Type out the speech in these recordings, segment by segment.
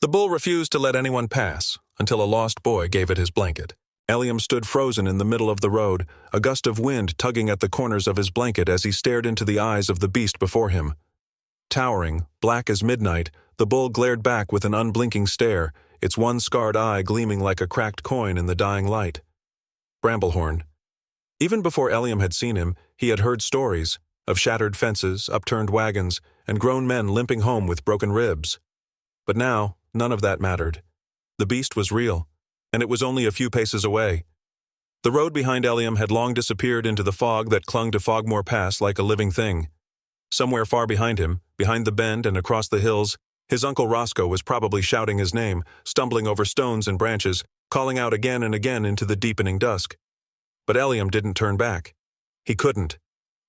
The bull refused to let anyone pass until a lost boy gave it his blanket. Eliam stood frozen in the middle of the road, a gust of wind tugging at the corners of his blanket as he stared into the eyes of the beast before him. Towering, black as midnight, the bull glared back with an unblinking stare, its one scarred eye gleaming like a cracked coin in the dying light. Bramblehorn. Even before Eliam had seen him, he had heard stories of shattered fences, upturned wagons, and grown men limping home with broken ribs. But now, none of that mattered. The beast was real, and it was only a few paces away. The road behind Eliam had long disappeared into the fog that clung to Fogmore Pass like a living thing. Somewhere far behind him, behind the bend and across the hills, his Uncle Roscoe was probably shouting his name, stumbling over stones and branches, calling out again and again into the deepening dusk. But Eliam didn't turn back. He couldn't.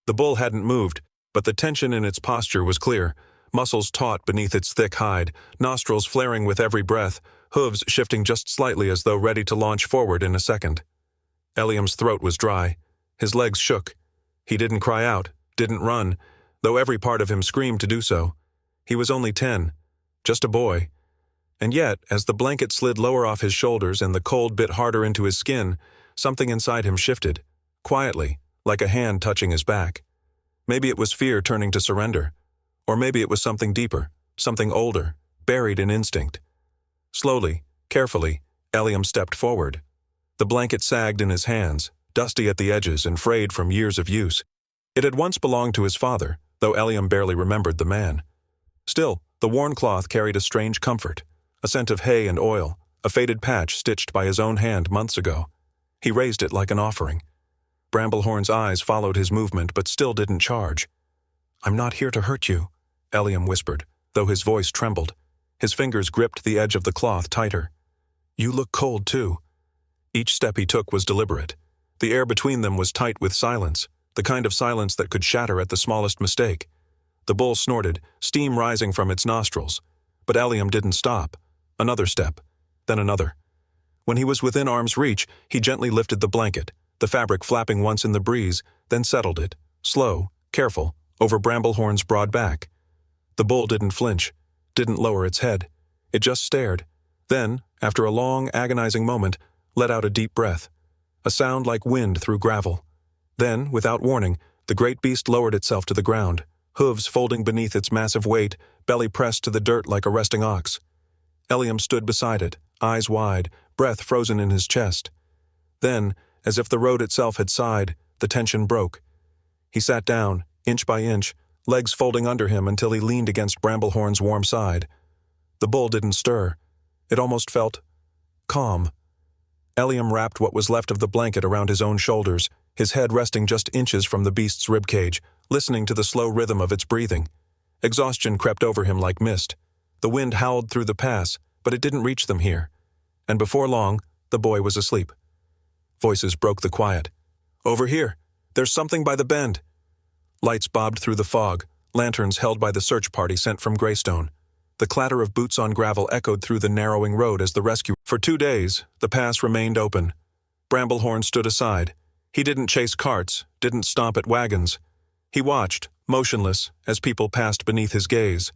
The bull hadn't moved, but the tension in its posture was clear, muscles taut beneath its thick hide, nostrils flaring with every breath, hooves shifting just slightly as though ready to launch forward in a second. Eliam's throat was dry. His legs shook. He didn't cry out, didn't run, though every part of him screamed to do so. He was only 10, just a boy. And yet, as the blanket slid lower off his shoulders and the cold bit harder into his skin, something inside him shifted, quietly, like a hand touching his back. Maybe it was fear turning to surrender. Or maybe it was something deeper, something older, buried in instinct. Slowly, carefully, Eliam stepped forward. The blanket sagged in his hands, dusty at the edges and frayed from years of use. It had once belonged to his father, though Eliam barely remembered the man. Still, the worn cloth carried a strange comfort, a scent of hay and oil, a faded patch stitched by his own hand months ago. He raised it like an offering. Bramblehorn's eyes followed his movement but still didn't charge. "I'm not here to hurt you," Eliam whispered, though his voice trembled. His fingers gripped the edge of the cloth tighter. "You look cold, too." Each step he took was deliberate. The air between them was tight with silence, the kind of silence that could shatter at the smallest mistake. The bull snorted, steam rising from its nostrils. But Eliam didn't stop. Another step, then another. When he was within arm's reach, he gently lifted the blanket, the fabric flapping once in the breeze, then settled it, slow, careful, over Bramblehorn's broad back. The bull didn't flinch, didn't lower its head. It just stared. Then, after a long, agonizing moment, let out a deep breath, a sound like wind through gravel. Then, without warning, the great beast lowered itself to the ground, hooves folding beneath its massive weight, belly pressed to the dirt like a resting ox. Eliam stood beside it, eyes wide, breath frozen in his chest. Then, as if the road itself had sighed, the tension broke. He sat down, inch by inch, legs folding under him until he leaned against Bramblehorn's warm side. The bull didn't stir. It almost felt calm. Eliam wrapped what was left of the blanket around his own shoulders, his head resting just inches from the beast's ribcage, listening to the slow rhythm of its breathing. Exhaustion crept over him like mist. The wind howled through the pass, but it didn't reach them here. And before long, the boy was asleep. Voices broke the quiet. "Over here! There's something by the bend!" Lights bobbed through the fog, lanterns held by the search party sent from Greystone. The clatter of boots on gravel echoed through the narrowing road as the rescue. For 2 days, the pass remained open. Bramblehorn stood aside. He didn't chase carts, didn't stomp at wagons. He watched, motionless, as people passed beneath his gaze.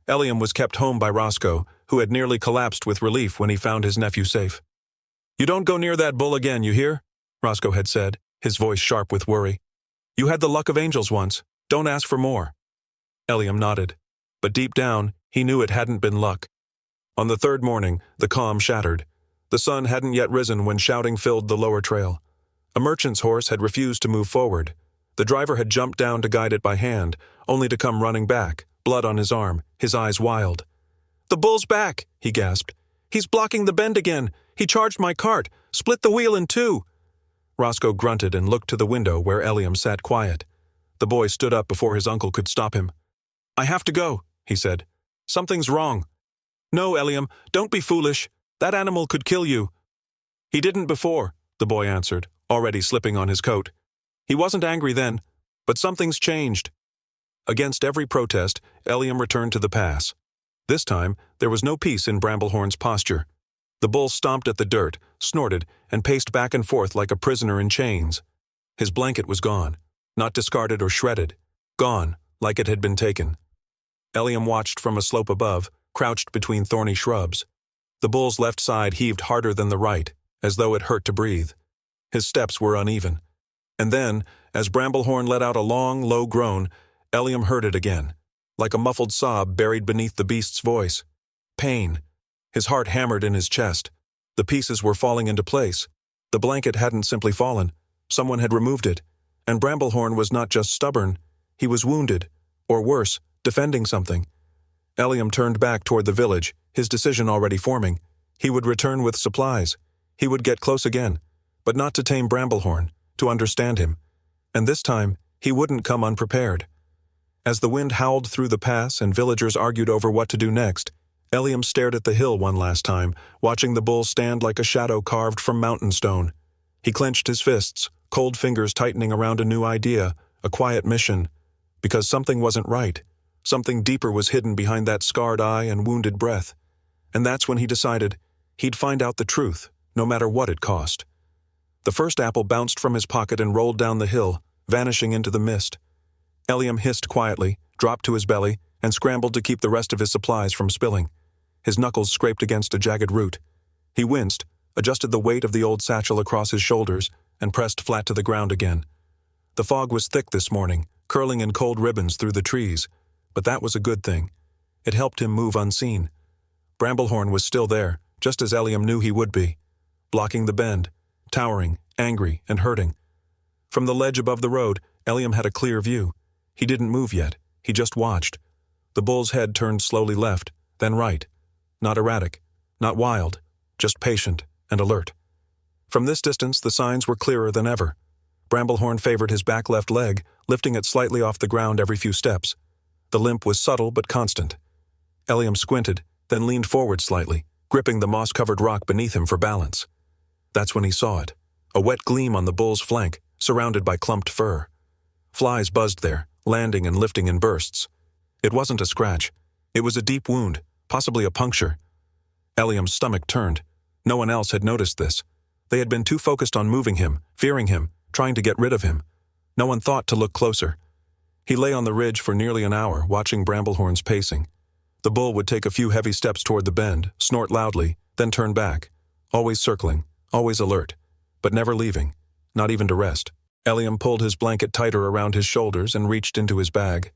Eliam was kept home by Roscoe, who had nearly collapsed with relief when he found his nephew safe. "You don't go near that bull again, you hear?" Roscoe had said, his voice sharp with worry. "You had the luck of angels once. Don't ask for more." Eliam nodded. But deep down, he knew it hadn't been luck. On the third morning, the calm shattered. The sun hadn't yet risen when shouting filled the lower trail. A merchant's horse had refused to move forward. The driver had jumped down to guide it by hand, only to come running back, blood on his arm, his eyes wild. "The bull's back," he gasped. "He's blocking the bend again. He charged my cart, split the wheel in two." Roscoe grunted and looked to the window where Eliam sat quiet. The boy stood up before his uncle could stop him. "I have to go," he said. "Something's wrong." "No, Eliam, don't be foolish. That animal could kill you." "He didn't before," the boy answered, already slipping on his coat. "He wasn't angry then, but something's changed." Against every protest, Eliam returned to the pass. This time, there was no peace in Bramblehorn's posture. The bull stomped at the dirt, snorted, and paced back and forth like a prisoner in chains. His blanket was gone, not discarded or shredded. Gone, like it had been taken. Eliam watched from a slope above, crouched between thorny shrubs. The bull's left side heaved harder than the right, as though it hurt to breathe. His steps were uneven. And then, as Bramblehorn let out a long, low groan, Eliam heard it again, like a muffled sob buried beneath the beast's voice. Pain. His heart hammered in his chest. The pieces were falling into place. The blanket hadn't simply fallen. Someone had removed it. And Bramblehorn was not just stubborn. He was wounded, or worse, defending something. Eliam turned back toward the village, his decision already forming. He would return with supplies. He would get close again, but not to tame Bramblehorn, to understand him. And this time, he wouldn't come unprepared. As the wind howled through the pass and villagers argued over what to do next, Eliam stared at the hill one last time, watching the bull stand like a shadow carved from mountain stone. He clenched his fists, cold fingers tightening around a new idea, a quiet mission. Because something wasn't right. Something deeper was hidden behind that scarred eye and wounded breath. And that's when he decided he'd find out the truth, no matter what it cost. The first apple bounced from his pocket and rolled down the hill, vanishing into the mist. Eliam hissed quietly, dropped to his belly, and scrambled to keep the rest of his supplies from spilling. His knuckles scraped against a jagged root. He winced, adjusted the weight of the old satchel across his shoulders, and pressed flat to the ground again. The fog was thick this morning, curling in cold ribbons through the trees, but that was a good thing. It helped him move unseen. Bramblehorn was still there, just as Eliam knew he would be, blocking the bend, towering, angry, and hurting. From the ledge above the road, Eliam had a clear view. He didn't move yet, he just watched. The bull's head turned slowly left, then right. Not erratic, not wild, just patient and alert. From this distance, the signs were clearer than ever. Bramblehorn favored his back left leg, lifting it slightly off the ground every few steps. The limp was subtle but constant. Eliam squinted, then leaned forward slightly, gripping the moss-covered rock beneath him for balance. That's when he saw it, a wet gleam on the bull's flank, surrounded by clumped fur. Flies buzzed there, landing and lifting in bursts. It wasn't a scratch. It was a deep wound, possibly a puncture. Eliam's stomach turned. No one else had noticed this. They had been too focused on moving him, fearing him, trying to get rid of him. No one thought to look closer. He lay on the ridge for nearly an hour, watching Bramblehorn's pacing. The bull would take a few heavy steps toward the bend, snort loudly, then turn back, always circling, always alert, but never leaving, not even to rest. Eliam pulled his blanket tighter around his shoulders and reached into his bag.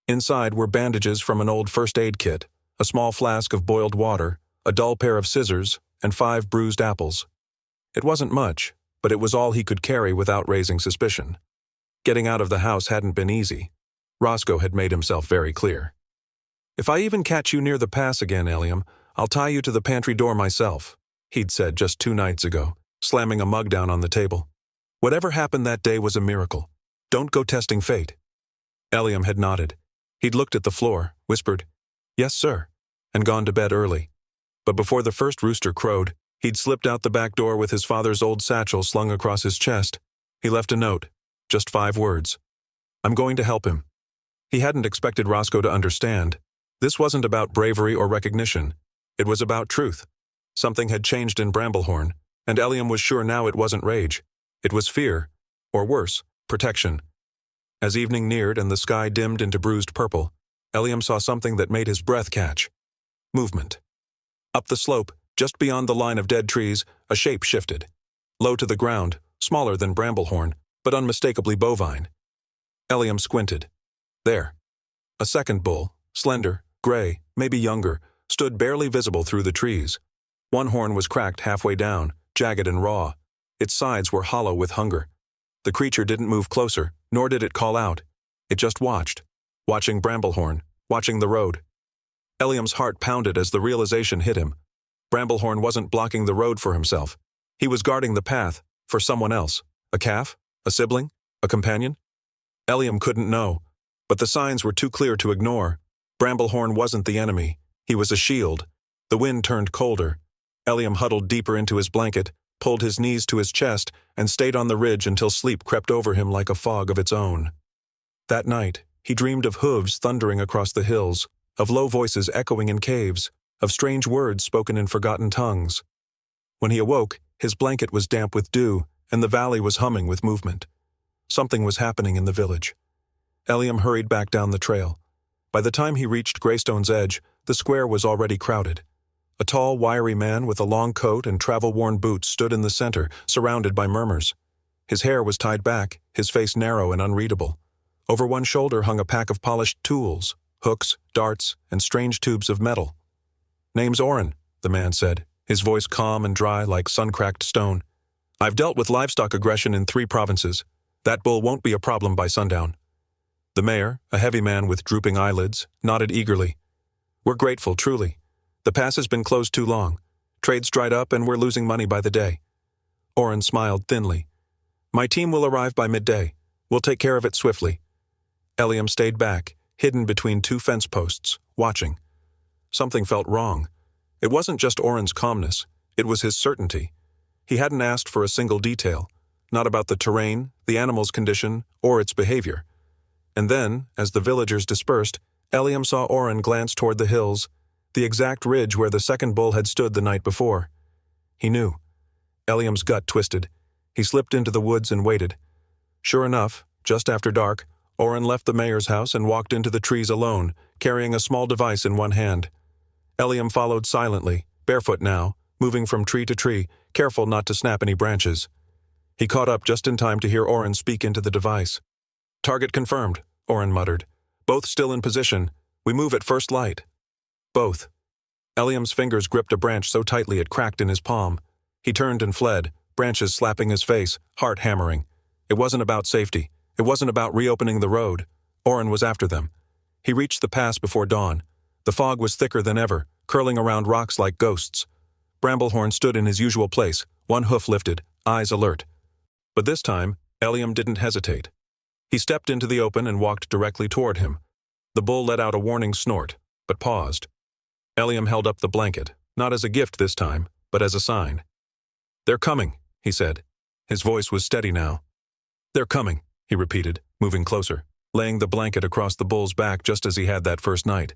Inside were bandages from an old first aid kit, a small flask of boiled water, a dull pair of scissors, and 5 bruised apples. It wasn't much, but it was all he could carry without raising suspicion. Getting out of the house hadn't been easy. Roscoe had made himself very clear. "If I even catch you near the pass again, Eliam, I'll tie you to the pantry door myself," he'd said just 2 nights ago, slamming a mug down on the table. Whatever happened that day was a miracle. Don't go testing fate. Eliam had nodded. He'd looked at the floor, whispered, "Yes, sir," and gone to bed early. But before the first rooster crowed, he'd slipped out the back door with his father's old satchel slung across his chest. He left a note, just 5 words. "I'm going to help him." He hadn't expected Roscoe to understand. This wasn't about bravery or recognition. It was about truth. Something had changed in Bramblehorn, and Eliam was sure now it wasn't rage. It was fear, or worse, protection. As evening neared and the sky dimmed into bruised purple, Eliam saw something that made his breath catch. Movement. Up the slope, just beyond the line of dead trees, a shape shifted. Low to the ground, smaller than Bramblehorn, but unmistakably bovine. Eliam squinted. There. A second bull, slender, gray, maybe younger, stood barely visible through the trees. One horn was cracked halfway down, jagged and raw. Its sides were hollow with hunger. The creature didn't move closer, nor did it call out. It just watched. Watching Bramblehorn, watching the road. Eliam's heart pounded as the realization hit him. Bramblehorn wasn't blocking the road for himself. He was guarding the path, for someone else. A calf? A sibling? A companion? Eliam couldn't know, but the signs were too clear to ignore. Bramblehorn wasn't the enemy. He was a shield. The wind turned colder. Eliam huddled deeper into his blanket, pulled his knees to his chest, and stayed on the ridge until sleep crept over him like a fog of its own. That night, he dreamed of hooves thundering across the hills, of low voices echoing in caves, of strange words spoken in forgotten tongues. When he awoke, his blanket was damp with dew, and the valley was humming with movement. Something was happening in the village. Eliam hurried back down the trail. By the time he reached Greystone's edge, The square was already crowded. A tall, wiry man with a long coat and travel-worn boots stood in the center, surrounded by murmurs. His hair was tied back, his face narrow and unreadable. Over one shoulder hung a pack of polished tools, hooks, darts, and strange tubes of metal. "Name's Oren," the man said, his voice calm and dry like sun-cracked stone. "I've dealt with livestock aggression in 3 provinces. That bull won't be a problem by sundown." The mayor, a heavy man with drooping eyelids, nodded eagerly. "We're grateful, truly. The pass has been closed too long. Trade's dried up and we're losing money by the day." Oren smiled thinly. "My team will arrive by midday. We'll take care of it swiftly." Eliam stayed back, hidden between 2 fence posts, watching. Something felt wrong. It wasn't just Oren's calmness, it was his certainty. He hadn't asked for a single detail, not about the terrain, the animal's condition, or its behavior. And then, as the villagers dispersed, Eliam saw Oren glance toward the hills, the exact ridge where the second bull had stood the night before. He knew. Eliam's gut twisted. He slipped into the woods and waited. Sure enough, just after dark, Oren left the mayor's house and walked into the trees alone, carrying a small device in one hand. Eliam followed silently, barefoot now, moving from tree to tree, careful not to snap any branches. He caught up just in time to hear Oren speak into the device. "Target confirmed," Oren muttered. "Both still in position. We move at first light." Both. Eliam's fingers gripped a branch so tightly it cracked in his palm. He turned and fled, branches slapping his face, heart hammering. It wasn't about safety. It wasn't about reopening the road. Oren was after them. He reached the pass before dawn. The fog was thicker than ever, curling around rocks like ghosts. Bramblehorn stood in his usual place, one hoof lifted, eyes alert. But this time, Eliam didn't hesitate. He stepped into the open and walked directly toward him. The bull let out a warning snort, but paused. Eliam held up the blanket, not as a gift this time, but as a sign. "They're coming," he said. His voice was steady now. "They're coming," he repeated, moving closer, laying the blanket across the bull's back just as he had that first night.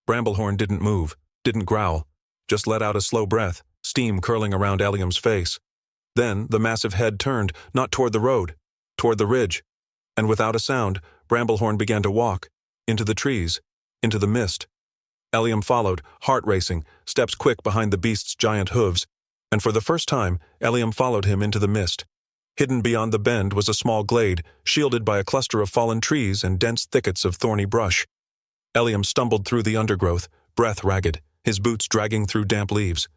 Bramblehorn didn't move, didn't growl, just let out a slow breath, steam curling around Eliam's face. Then the massive head turned, not toward the road, toward the ridge. And without a sound, Bramblehorn began to walk, into the trees, into the mist. Eliam followed, heart racing, steps quick behind the beast's giant hooves, and for the first time, Eliam followed him into the mist. Hidden beyond the bend was a small glade, shielded by a cluster of fallen trees and dense thickets of thorny brush. Eliam stumbled through the undergrowth, breath ragged, his boots dragging through damp leaves.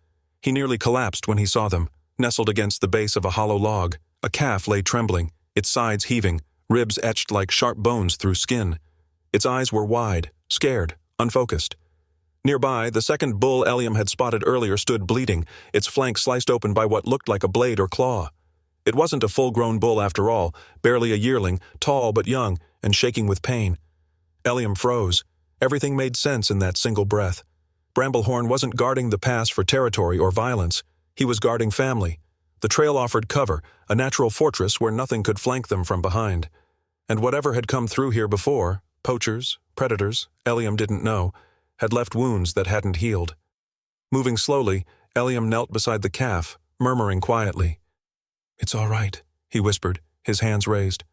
He nearly collapsed when he saw them, nestled against the base of a hollow log. A calf lay trembling, its sides heaving, ribs etched like sharp bones through skin. Its eyes were wide, scared, unfocused. Nearby, the second bull Eliam had spotted earlier stood bleeding, its flank sliced open by what looked like a blade or claw. It wasn't a full-grown bull after all, barely a yearling, tall but young, and shaking with pain. Eliam froze. Everything made sense in that single breath. Bramblehorn wasn't guarding the pass for territory or violence. He was guarding family. The trail offered cover, a natural fortress where nothing could flank them from behind. And whatever had come through here before, poachers, predators, Eliam didn't know, had left wounds that hadn't healed. Moving slowly, Eliam knelt beside the calf, murmuring quietly. "It's all right," he whispered, his hands raised.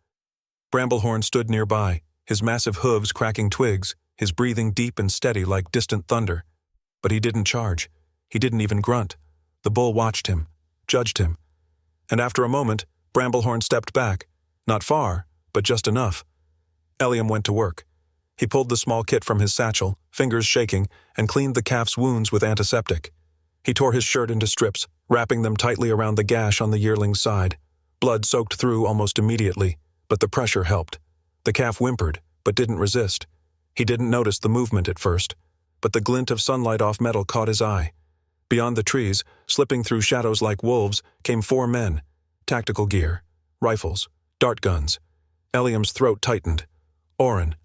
Bramblehorn stood nearby, his massive hooves cracking twigs, his breathing deep and steady like distant thunder. But he didn't charge. He didn't even grunt. The bull watched him, judged him. And after a moment, Bramblehorn stepped back. Not far, but just enough. Eliam went to work. He pulled the small kit from his satchel, fingers shaking, and cleaned the calf's wounds with antiseptic. He tore his shirt into strips, wrapping them tightly around the gash on the yearling's side. Blood soaked through almost immediately, but the pressure helped. The calf whimpered, but didn't resist. He didn't notice the movement at first, but the glint of sunlight off metal caught his eye. Beyond the trees, slipping through shadows like wolves, came 4 men. Tactical gear, rifles, dart guns. Eliam's throat tightened. Oren.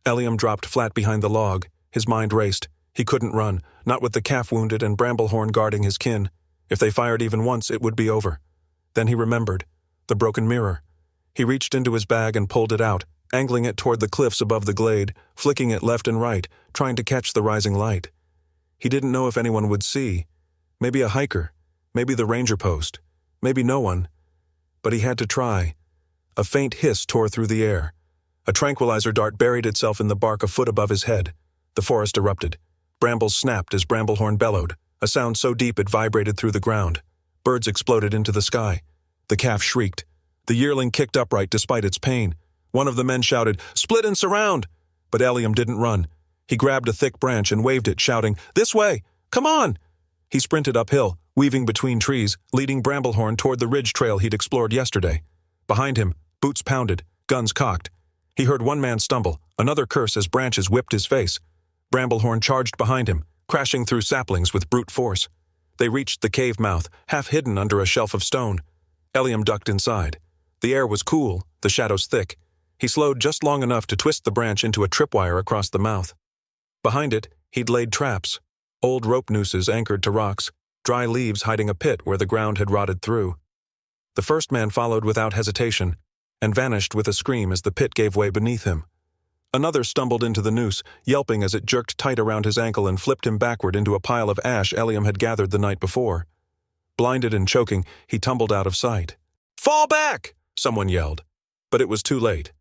Eliam dropped flat behind the log. His mind raced. He couldn't run, not with the calf wounded and Bramblehorn guarding his kin. If they fired even once, it would be over. Then he remembered. The broken mirror. He reached into his bag and pulled it out, angling it toward the cliffs above the glade, flicking it left and right, trying to catch the rising light. He didn't know if anyone would see. Maybe a hiker. Maybe the ranger post. Maybe no one. But he had to try. A faint hiss tore through the air. A tranquilizer dart buried itself in the bark a foot above his head. The forest erupted. Brambles snapped as Bramblehorn bellowed, a sound so deep it vibrated through the ground. Birds exploded into the sky. The calf shrieked. The yearling kicked upright despite its pain. One of the men shouted, "Split and surround!" But Eliam didn't run. He grabbed a thick branch and waved it, shouting, "This way! Come on!" He sprinted uphill, weaving between trees, leading Bramblehorn toward the ridge trail he'd explored yesterday. Behind him, boots pounded, guns cocked. He heard one man stumble, another curse as branches whipped his face. Bramblehorn charged behind him, crashing through saplings with brute force. They reached the cave mouth, half hidden under a shelf of stone. Eliam ducked inside. The air was cool, the shadows thick. He slowed just long enough to twist the branch into a tripwire across the mouth. Behind it, he'd laid traps, old rope nooses anchored to rocks, dry leaves hiding a pit where the ground had rotted through. The first man followed without hesitation, and vanished with a scream as the pit gave way beneath him. Another stumbled into the noose, yelping as it jerked tight around his ankle and flipped him backward into a pile of ash Eliam had gathered the night before. Blinded and choking, he tumbled out of sight. "Fall back!" someone yelled. But it was too late.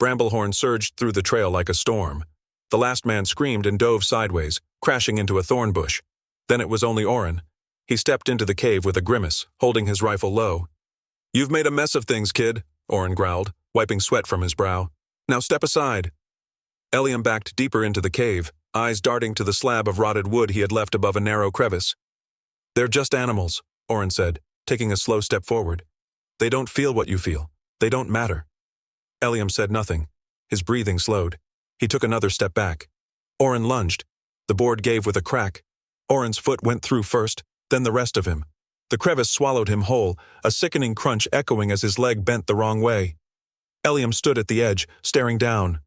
Bramblehorn surged through the trail like a storm. The last man screamed and dove sideways, crashing into a thorn bush. Then it was only Oren. He stepped into the cave with a grimace, holding his rifle low. "You've made a mess of things, kid," Oren growled, wiping sweat from his brow. "Now step aside." Eliam backed deeper into the cave, eyes darting to the slab of rotted wood he had left above a narrow crevice. "They're just animals," Oren said, taking a slow step forward. "They don't feel what you feel. They don't matter." Eliam said nothing. His breathing slowed. He took another step back. Oren lunged. The board gave with a crack. Oren's foot went through first, then the rest of him. The crevice swallowed him whole, a sickening crunch echoing as his leg bent the wrong way. Eliam stood at the edge, staring down.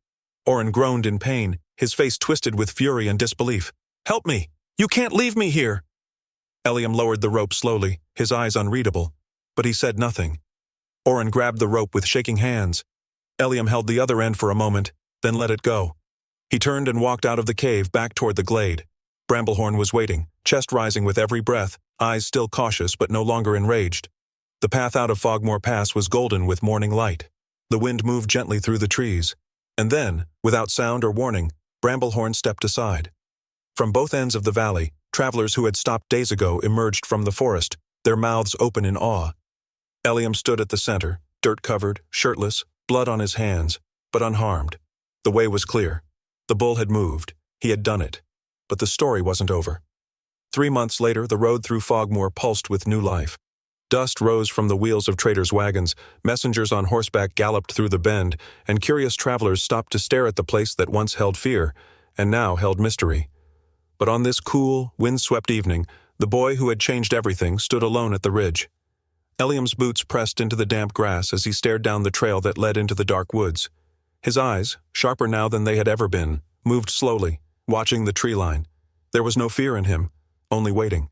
Oren groaned in pain, his face twisted with fury and disbelief. "Help me! You can't leave me here!" Eliam lowered the rope slowly, his eyes unreadable. But he said nothing. Oren grabbed the rope with shaking hands. Eliam held the other end for a moment, then let it go. He turned and walked out of the cave back toward the glade. Bramblehorn was waiting, chest rising with every breath, eyes still cautious but no longer enraged. The path out of Fogmore Pass was golden with morning light. The wind moved gently through the trees. And then, without sound or warning, Bramblehorn stepped aside. From both ends of the valley, travelers who had stopped days ago emerged from the forest, their mouths open in awe. Eliam stood at the center, dirt-covered, shirtless, blood on his hands, but unharmed. The way was clear. The bull had moved. He had done it. But the story wasn't over. 3 months later, the road through Fogmore pulsed with new life. Dust rose from the wheels of traders' wagons, messengers on horseback galloped through the bend, and curious travelers stopped to stare at the place that once held fear, and now held mystery. But on this cool, wind-swept evening, the boy who had changed everything stood alone at the ridge. Eliam's boots pressed into the damp grass as he stared down the trail that led into the dark woods. His eyes, sharper now than they had ever been, moved slowly, watching the tree line. There was no fear in him, only waiting.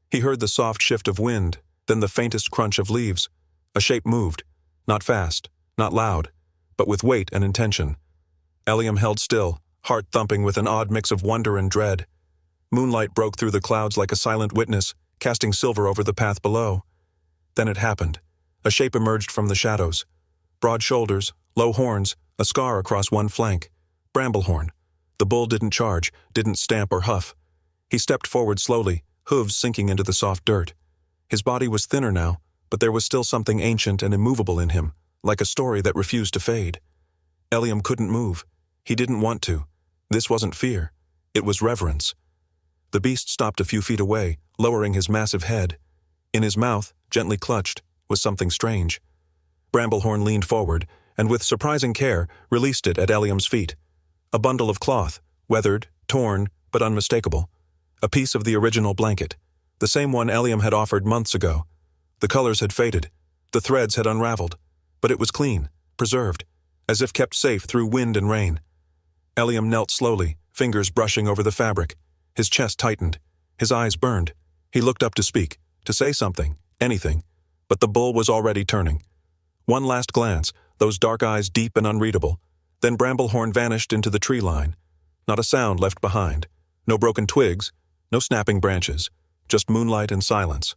He heard the soft shift of wind, then the faintest crunch of leaves. A shape moved, not fast, not loud, but with weight and intention. Eliam held still, heart thumping with an odd mix of wonder and dread. Moonlight broke through the clouds like a silent witness, casting silver over the path below. Then it happened. A shape emerged from the shadows. Broad shoulders, low horns, a scar across one flank. Bramblehorn. The bull didn't charge, didn't stamp or huff. He stepped forward slowly, hooves sinking into the soft dirt. His body was thinner now, but there was still something ancient and immovable in him, like a story that refused to fade. Eliam couldn't move. He didn't want to. This wasn't fear. It was reverence. The beast stopped a few feet away, lowering his massive head. In his mouth, gently clutched, was something strange. Bramblehorn leaned forward, and with surprising care, released it at Eliam's feet. A bundle of cloth, weathered, torn, but unmistakable. A piece of the original blanket. The same one Eliam had offered months ago. The colors had faded. The threads had unraveled. But it was clean, preserved, as if kept safe through wind and rain. Eliam knelt slowly, fingers brushing over the fabric. His chest tightened. His eyes burned. He looked up to speak, to say something, anything. But the bull was already turning. One last glance, those dark eyes deep and unreadable. Then Bramblehorn vanished into the tree line. Not a sound left behind. No broken twigs, no snapping branches. Just moonlight and silence.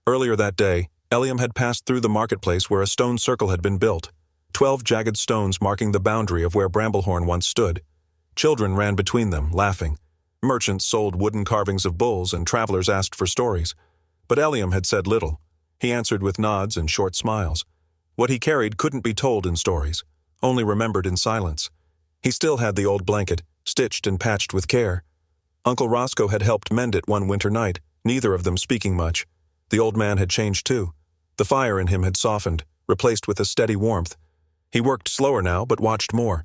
Earlier that day, Eliam had passed through the marketplace where a stone circle had been built, 12 jagged stones marking the boundary of where Bramblehorn once stood. Children ran between them, laughing. Merchants sold wooden carvings of bulls and travelers asked for stories. But Eliam had said little. He answered with nods and short smiles. What he carried couldn't be told in stories, only remembered in silence. He still had the old blanket, stitched and patched with care. Uncle Roscoe had helped mend it one winter night, neither of them speaking much. The old man had changed too. The fire in him had softened, replaced with a steady warmth. He worked slower now, but watched more.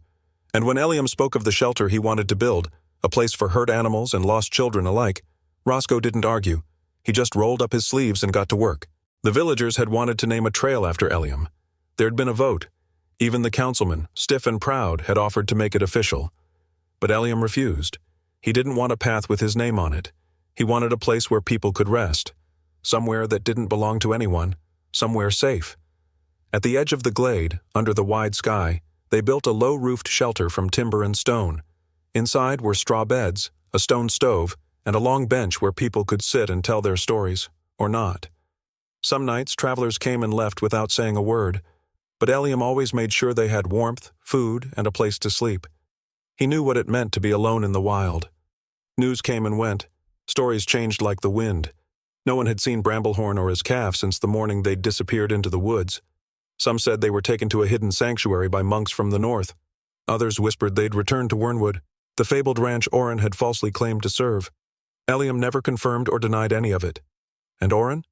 And when Eliam spoke of the shelter he wanted to build, a place for hurt animals and lost children alike, Roscoe didn't argue. He just rolled up his sleeves and got to work. The villagers had wanted to name a trail after Eliam. There'd been a vote. Even the councilman, stiff and proud, had offered to make it official. But Eliam refused. He didn't want a path with his name on it. He wanted a place where people could rest. Somewhere that didn't belong to anyone. Somewhere safe. At the edge of the glade, under the wide sky, they built a low-roofed shelter from timber and stone. Inside were straw beds, a stone stove, and a long bench where people could sit and tell their stories, or not. Some nights travelers came and left without saying a word, but Eliam always made sure they had warmth, food, and a place to sleep. He knew what it meant to be alone in the wild. News came and went. Stories changed like the wind. No one had seen Bramblehorn or his calf since the morning they'd disappeared into the woods. Some said they were taken to a hidden sanctuary by monks from the north. Others whispered they'd returned to Wernwood, the fabled ranch Oren had falsely claimed to serve. Eliam never confirmed or denied any of it. And Oren?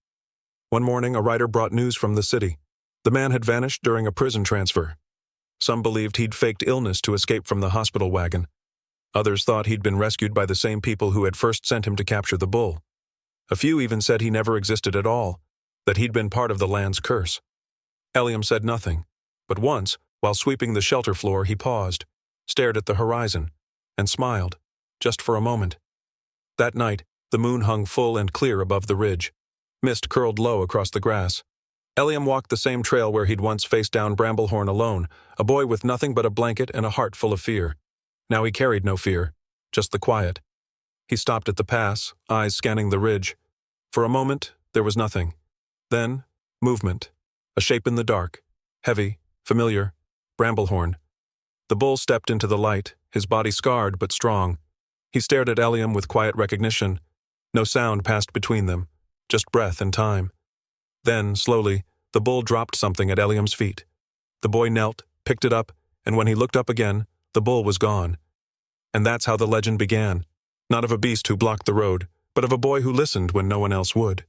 One morning, a writer brought news from the city. The man had vanished during a prison transfer. Some believed he'd faked illness to escape from the hospital wagon. Others thought he'd been rescued by the same people who had first sent him to capture the bull. A few even said he never existed at all, that he'd been part of the land's curse. Eliam said nothing, but once, while sweeping the shelter floor, he paused, stared at the horizon, and smiled, just for a moment. That night, the moon hung full and clear above the ridge. Mist curled low across the grass. Eliam walked the same trail where he'd once faced down Bramblehorn alone, a boy with nothing but a blanket and a heart full of fear. Now he carried no fear, just the quiet. He stopped at the pass, eyes scanning the ridge. For a moment, there was nothing. Then, movement. A shape in the dark. Heavy, familiar. Bramblehorn. The bull stepped into the light, his body scarred but strong. He stared at Eliam with quiet recognition. No sound passed between them, just breath and time. Then, slowly, the bull dropped something at Eliam's feet. The boy knelt, picked it up, and when he looked up again, the bull was gone. And that's how the legend began. Not of a beast who blocked the road, but of a boy who listened when no one else would.